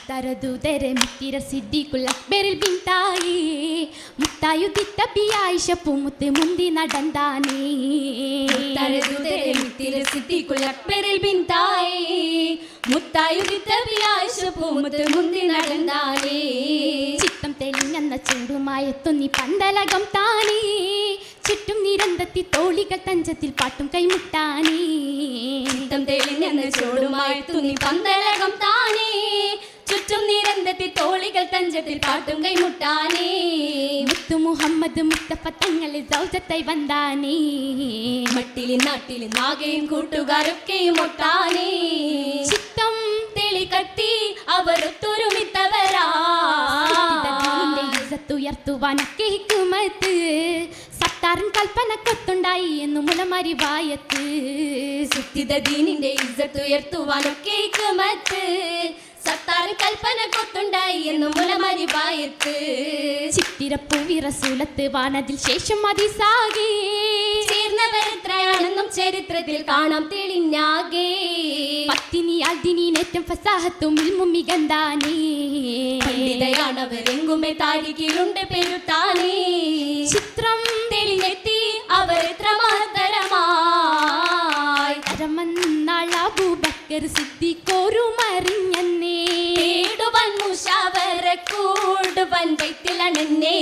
തരദൂതരെ മുത്തിര സിദ്ദീഖുൽ അക്ബറിൽ ബിന്തായി മുത്തായുദിത്ത ബിയായിഷ പൂമുത്ത് മുന്തി നടന്താനേ തരദൂതരെ മുത്തിര സിദ്ദീഖുൽ അക്ബറിൽ ബിന്തായി മുത്തായുദിത്ത ബിയായിഷ പൂമുത്ത് മുന്തി നടന്താനേ ചിത്തം തെളിഞ്ഞെന്ന ചൂടുമായെത്തുന്നി പന്തലകം താനേ ചുറ്റും നിരന്തത്തി തോളികൾ തഞ്ചത്തിൽ പാട്ടും കൈമുട്ടാനേ ചിത്തം തെളിഞ്ഞെന്ന ചൂടുമായെത്തുന്നി പന്തലകം താനേ ചുറ്റും നിരന്തത്തി തോളികൾ തഞ്ചത്തിൽ പാട്ടും കൈമുട്ടാനേ മുത്തു മുഹമ്മദ് മുസ്തഫ തങ്ങളെ സൗജത്തായി വന്നാനേ മട്ടിലും നാട്ടിലും നാഗയും കൂട്ടുകാരൊക്കെയും ഒട്ടാനേ ചിത്തം തെളികട്ടി അവർ ഒത്തൊരുമിത്തവരാ ഉയർത്തുവാനൊക്കെ ഹിക്കുമത്ത് സത്താറിൻ കൽപ്പന കൊത്തുണ്ടായി എന്നു മുലമരിവായത്ത് സുത്തിത ദീനിന്റെ ഇസ്സത്ത് ഉയർത്തുവാനൊക്കെ ഹിക്കുമത്ത് സത്താറിൻ കൽപ്പന കൊത്തുണ്ടായി എന്നു മുലമരിവായത്ത് ചിത്തിരപ്പൂവി റസൂലത്ത് വാനതിൽ ശേഷം അതിസാകെ ചേർന്നവരെത്രയാണെന്നും ചരിത്രത്തിൽ കാണാം തെളിഞ്ഞാകെ പത്തിനിയാൽ ദിനീനേറ്റം ഫസാഹത്തും ഇൽമും മികന്താനേ പണ്ഡിതയാണവരെങ്കുമേ താരികിലുണ്ട് പെരുത്താനേ ചിത്രം തെളിഞ്ഞെത്തി അവരെത്ര മഹത്തരമായി അരമന്നാൾ അബൂബക്കർ സിദ്ദീഖോരുമറിഞ്ഞന്നേ തേടുവൻ മുശാവറ കൂടുവൻ വൈത്തിലണന്നേ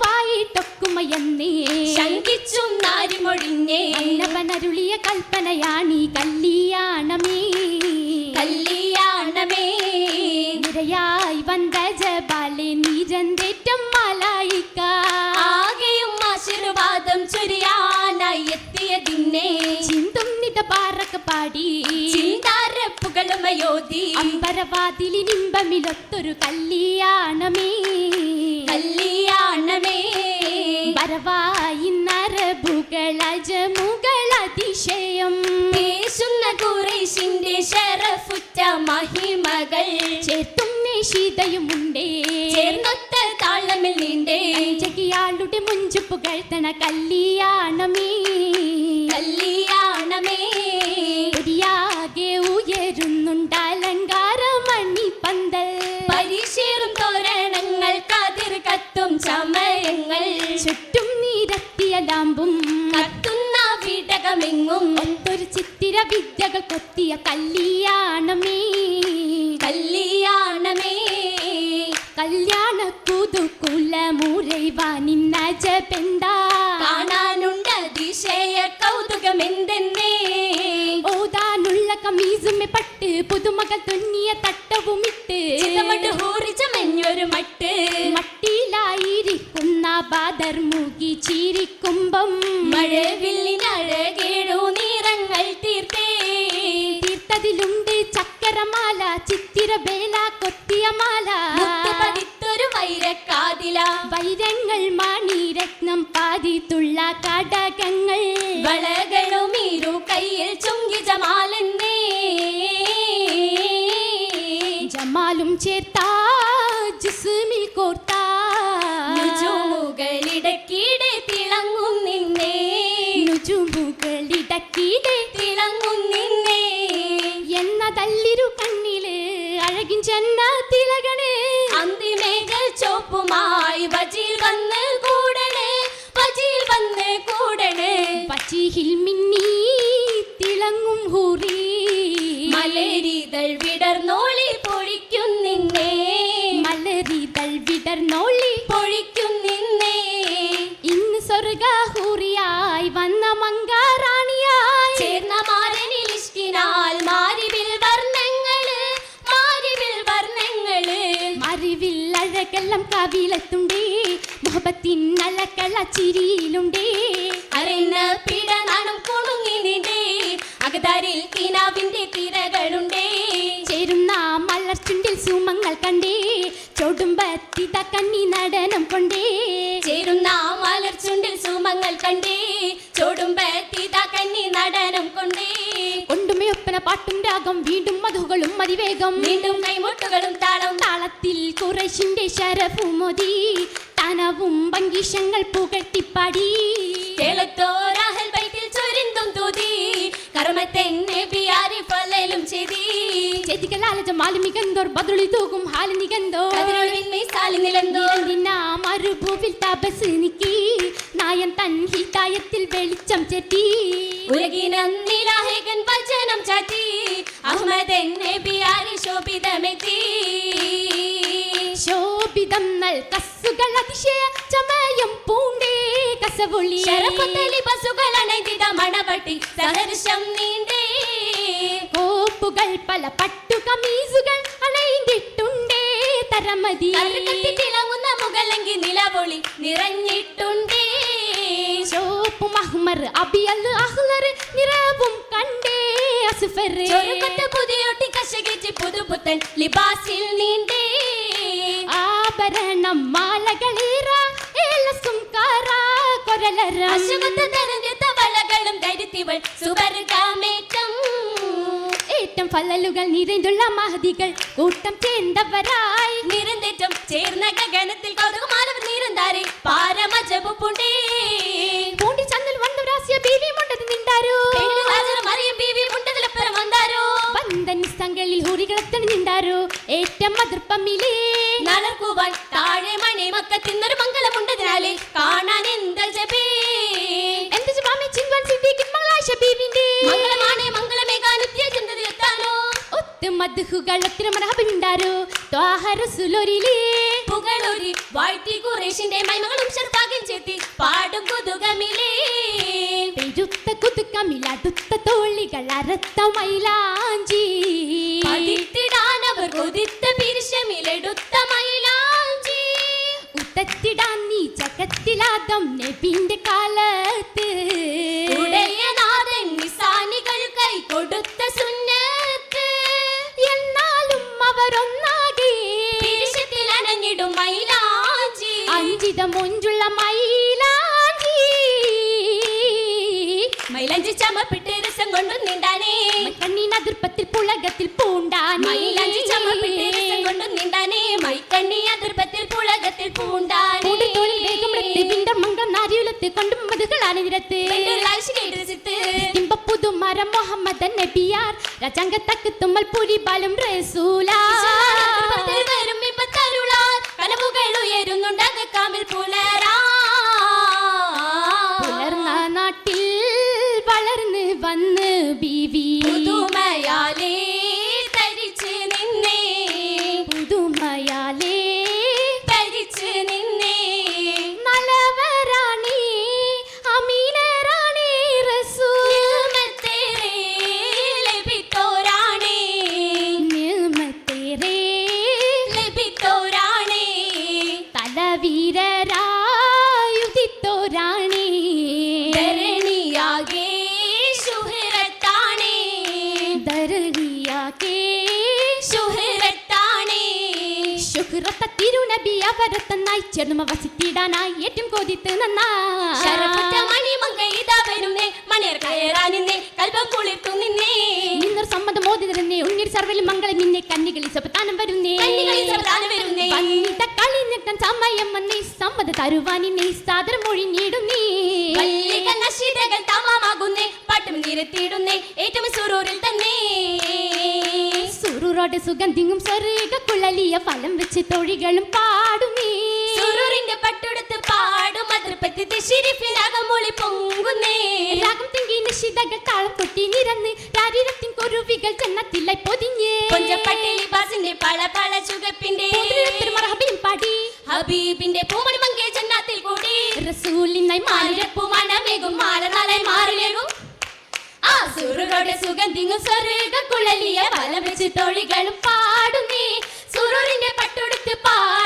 വായിട്ടൊക്കുമയെന്നേ ശങ്കിച്ചും നാരിമൊഴിഞ്ഞേ അന്നവനരുളിയ കൽപ്പനയാണീ കല്യാണമേ കല്യാണമേ നിരയായി വന്ന ജബാലെ നിരന്തേറ്റം മലായിക്ക ആകെയും ആശീർവാദം ചൊരിയാനായി എത്തിയതിന്നെ ചിന്തും നിത പാറക്ക് പാടി ചിന്താരപ്പുകളുമയോതി അമ്പരവാതിലിനിമ്പമിലൊത്തൊരു കല്യാണമേ കല്യാണമേ വരവായി നരഭുകളജമുകളതിശയം പേശുന്ന ഖുറൈശിന്റെ ശരഫുറ്റ മഹിമകൾ ചേർത്തും നിശിതയുമുണ്ടേ ചേർന്നൊത്ത താളമിൽ നീണ്ടേ ജഗിയാളുടെ മുഞ്ചു പുകഴ്ത്തണ കല്യാണമേ കല്യാണമേ ഒരിയാകെ ഉയരുന്നുണ്ട് അലങ്കാരമണി പന്തൽ പരിശീറും തോരണങ്ങൾ കതിർ കത്തും ചമയങ്ങൾ ചുറ്റും നിരത്തിയ ലാമ്പും കത്തുന്ന വീടകമെങ്ങും ഒത്തൊരു ചിത്തിര വിദ്യകൾ കൊത്തിയ കല്യാണമേ കല്യാണമേ കല്യാണ കുതുകുല മുറൈവാനിന്ന ജപെന്താ കാണാനുണ്ട് അതിശയ കൗതുകമെന്തെന്നേ ഓതാനുള്ള കമീസുമെ പട്ട് പുതുമകൾ തുന്നിയ തട്ടവുമിട്ട് ഹൂറിച്ചമഞ്ഞൊരു മട്ട് മട്ടിയിലായിരിക്കുന്ന ബാദർ മുകി ചീരിക്കുമ്പം മഴവില്ലിനഴകേടു നിറങ്ങൾ തീർത്തേ തീർത്തതിലുണ്ട് ചക്കരമാല ചിത്തിരവേല കൊത്തിയ മാല പതിത്തൊരു വൈരക്കാതില വൈരങ്ങൾ മണിരത്നം പാതിത്തുള്ള കടകങ്ങൾ വളകളും ഇരു കയ്യിൽ ചുങ്കി ജമാലെന്നേ ജമാലും ചേർത്ത ജിസ്മിൽ കോർത്ത നുജുമുകളിടക്കിടെ തിളങ്ങും നിന്നേ നുജുമുകളിടക്കിടെ തിളങ്ങും നിന്നേ എന്നതല്ലിരു കണ്ണില് അഴകിൻ ചെന്ന തിലകണേ അന്തിമേഘൽ ചോപ്പുമായി വജിൽ വന്ന് കൂടണേ വജിൽ വന്ന് കൂടണേ പച്ചിഹിൽ മിന്നി തിളങ്ങും ഹൂറി മലരിതൾ വിടർന്നോളി പൊഴിക്കും നിന്നേ മലരിതൾ വിടർന്നോളി പൊഴിക്കും നിന്നേ ഇന്ന് സ്വർഗ ഹൂറിയായി വന്ന മങ്കാറാണിയായി ചേർന്ന മാരനിൽ ഇഷ്കിനാൽ മാരിവിൽ വർണ്ണങ്ങള് മാരിവിൽ വർണ്ണങ്ങള് മറിവിൽ അഴകെല്ലാം കവിളത്തുണ്ടേ മുഹബത്തിൻ അലക്കള ചിരിയിലുണ്ടേ അരന്ന പിട നാണം കുണുങ്ങി നിണ്ടേ അകതാരിൽ കിനാവിന്റെ തിരകളുണ്ടേ ചേരുന്ന മലർച്ചുണ്ടിൽ സുമങ്ങൾ കണ്ടേ ചൊടുമ്പത്തിത കണ്ണി നടനം കൊണ്ടേ ചേരുന്ന മലർച്ചുണ്ടിൽ സുമങ്ങൾ കണ്ടേ ചോടുമ്പത്തിത കന്നി നടനം കൊണ്ടേ കൊണ്ടുമയൊപ്പന പാട്ടും രാഗം വീണ്ടും മധുകളും മതിവേഗം വീണ്ടും കൈമുട്ടുകളും താളം താളത്തിൽ ഖുറൈശിന്റെ ശരഫുമോദി തനവും ഭംഗിഷങ്ങൾ പുകഴ്ത്തിപ്പാടി കേളത്തോരാഹൽ ബൈത്തിൽ ചൊരിന്തും തൂതി കർമ്മത്തെ നബിയാരി ഫലലും ചെയ്തി ചെയ്തികളാലജ മാലിമികന്തോർ ബദുളി തൂകും ഹാലിനികന്തോ കതിരൊളിവിന്മേ സാലിനിലന്തോ മരുഭൂവിൽ തപസ് നിക്കി നായൻ തൻ ഹിതായത്തിൽ വെളിച്ചം ചെത്തി ഉലകിനീലാഹേകൻ വചനം ചാറ്റി അഹ്മദൻ നബിയാരി ശോഭിതമെത്തി ശോഭിതം നൽ കസുകൾ അതിശയ ചമയം പൂണ്ടേ കസവുള്ളി ശരഫത്തലി ബസുകൾ അണൈതിത മണവട്ടി സഹർഷം നീണ്ടേ കോപ്പുകൾ പല പട്ടു കമീസുകൾ അണൈന്തിട്ടുണ്ടേ തരമതി കറുകത്തി തിളങ്ങുന്ന മുകളെങ്കി നിലവൊളി നിറഞ്ഞിട്ടുണ്ടേ ചോപ്പു മഹ്മർ അബിയൽ അഹ്ലർ നിറവും കണ്ടേ അസ്ഫർ ചൊരുക്കത്ത് പുതിയൊട്ടി കശകിച്ച് പുതുപുത്തൻ ലിബാസിൽ നീണ്ടേ ആഭരണം മാലകളീറ ഏലസും കാറ കൊരലര അശുഗത്ത് തെരഞ്ഞെടുത്ത വളകളും ധരിത്തിവൾ സുവർഗാമേറ്റം ഏറ്റം ഫലലുകൾ നിറഞ്ഞുള്ള മഹതികൾ കൂട്ടം ചേർന്നവരായി നിരന്തേറ്റം ചേർന്ന ഗഗനത്തിൽ കൗതുകമാനവർ നിരന്താരെ പാരമജപുണ്ടേ പൂണ്ടി ചന്തൽ വന്നവരാസിയ ബീവി മുണ്ടത് നിണ്ടാരോ മറിയം ബീവി മുണ്ടതിലപ്പുറം വന്നാരോ വന്ദൻ സംഘളിൽ ഹുറികളത്തിന് നിണ്ടാരോ ഏറ്റം അതിർപ്പമിലേ നളർക്കുവാൻ താഴെ മണി മക്കത്തിന്നൊരു മംഗളമുണ്ടതിനാലേ കാണാൻ എന്താ ജപേ എന്ത് ജപാമി ചിൻവാൻ സിദ്ദീഖിൻ മംഗളാശ ബീവിന്റെ മംഗളമാണേ മംഗളമേകാനുദ്യ ചിന്തതിലെത്താനോ ഒത്ത് മദ്ഹുകൾ ഒത്തിരി മറഹബിണ്ടാരോ ത്വാഹ റസൂലുരിലേ പുകളൂരി വാഴ്ത്തി ഖുറൈശിന്റെ മൈമകളും ശർഫാകിൻ ചേത്തി പാടും കുതുകമിലേ പെരുത്ത കുതുക്കമിൽ അടുത്ത തോളികൾ അരത്ത മൈലാഞ്ചി അതിത്തിടാനവർ കൊതിത്ത പിരിശമിലെടുത്ത മൈലാഞ്ചി ഉത്തത്തിടാൻ നീ ജഗത്തിലാദം നബിന്റെ കാലത്ത് ഉടയനാഥൻ നിസാനികൾ കൈ കൊടുത്ത സുന്നത്ത് എന്നാലും അവരൊന്നാകെ പിരിശത്തിൽ അനഞ്ഞിടും മൈലാഞ്ചി അഞ്ചിത മൊഞ്ചുള്ള മൈലാഞ്ചി മൈലാഞ്ചി ചമപ്പിട്ട് രസം കൊണ്ടു നീണ്ടാനേ കണ്ണീനതിർപ്പത്തിൽ പുളകത്തിൽ പൂണ്ടാനേ മൈലാഞ്ചി ചമപ്പിട്ട് രസം കൊണ്ടു നീണ്ടാനേ മൈക്കണ്ണി അതിർപ്പത്തിൽ പുളകത്തിൽ പൂണ്ടാനേ തോളിൽ വേഗമെടുത്ത് വിണ്ടർ മംഗം നാരിയുലത്ത് കൊണ്ടും മധുകളാണ് നിരത്ത് പുതുമരം മുഹമ്മദ് നബിയാർ രജംഗത്തക്ക് തുമ്മൽ പുരി ബാലും റസൂലാ കനവുകൾ ഉയരുന്നുണ്ട് കാമിൽ പുലരാ പുലർന്ന നാട്ടിൽ വളർന്ന് വന്ന് ബീവി പുതുമയാലേ തരിച്ച് നിന്നേ പുതുമയാലേ തരിച്ച് നിന്നേ നലവരാണി അമീനരാണി റസൂൽ നിയമത്തേറെ ലഭിത്തോരാണേ നിയമത്തേറെ ലഭിത്തോരാണേ തലവീരരായുദിത്തോരാണി ധരണിയാകെ ശുഹ്റത്താണേ ധരണിയാകെ ശുഹ്റത്താണേ ശുഹ്റത്ത തിരുനബി അവരത്തന്നായി ചേർന്നുമ വസിത്തിടാനായി ഏറ്റവും കൊതിത്ത് ശരഫത്ത നന്നായി മണിമങ്ക ഇതാ വരുന്നേ മണിയർ കയറാനിന്നേ കൽബം കുളിർത്തു നിന്നേ നിന്നൊരു സമ്മതം മോദിതരന്നെ ഉണ്ണിർ സർവ്വലും മംഗളം നിന്നെ കന്നികളിൽ സപതാനം വരുന്നേ കന്നികളിൽ സപതാനം വരുന്നേ. വന്നിത കളി നിൽക്കാൻ സമയം വന്നേ സമ്മത തരുവാനിന്നെ സാദരം മൊഴിഞ്ഞിടും നീ വല്ലിക നശീതകൾ തമാമാകുന്നേ പാട്ടും നിരത്തിയിടുന്നേ ഏറ്റവും സുറൂരിൽ തന്നെ സുറൂറോടെ സുഗന്ധിയും സ്വർഗ കുഴലിയ ഫലം വെച്ച് തൊഴികളും പാടും നീ സുറൂറിന്റെ പട്ടുടുത്ത് പാടും അതിർപ്പത്തി ശിരിപ്പിനകം മൊളി പൊങ്ങുന്നേ രാഗം തിങ്കി നിശിതകൾ താളം കൊട്ടി നിരന്ന് രാരിരത്തിൻ കുരുവികൾ ജന്നത്തിലായി പൊതിഞ്ഞ് കൊഞ്ചപ്പട്ടിലി ബാസിന്റെ പള പള ചുകപ്പിന്റെ മറഹബിൻ പാടി ഹബീബിന്റെ പൂമണി മങ്കേ ജന്നാത്തിൽ കൂടി റസൂലിനായി മാലിരപ്പു മണമേകും മാല നാളെ മാറിലേകും ആ സുറുകളുടെ സുഗന്ധിങ്ങും സ്വർഗ കുഴലിയ വലം വെച്ച് തൊഴികളും പാടുന്നേ സുറൂറിന്റെ പട്ടുടുത്ത് പാടും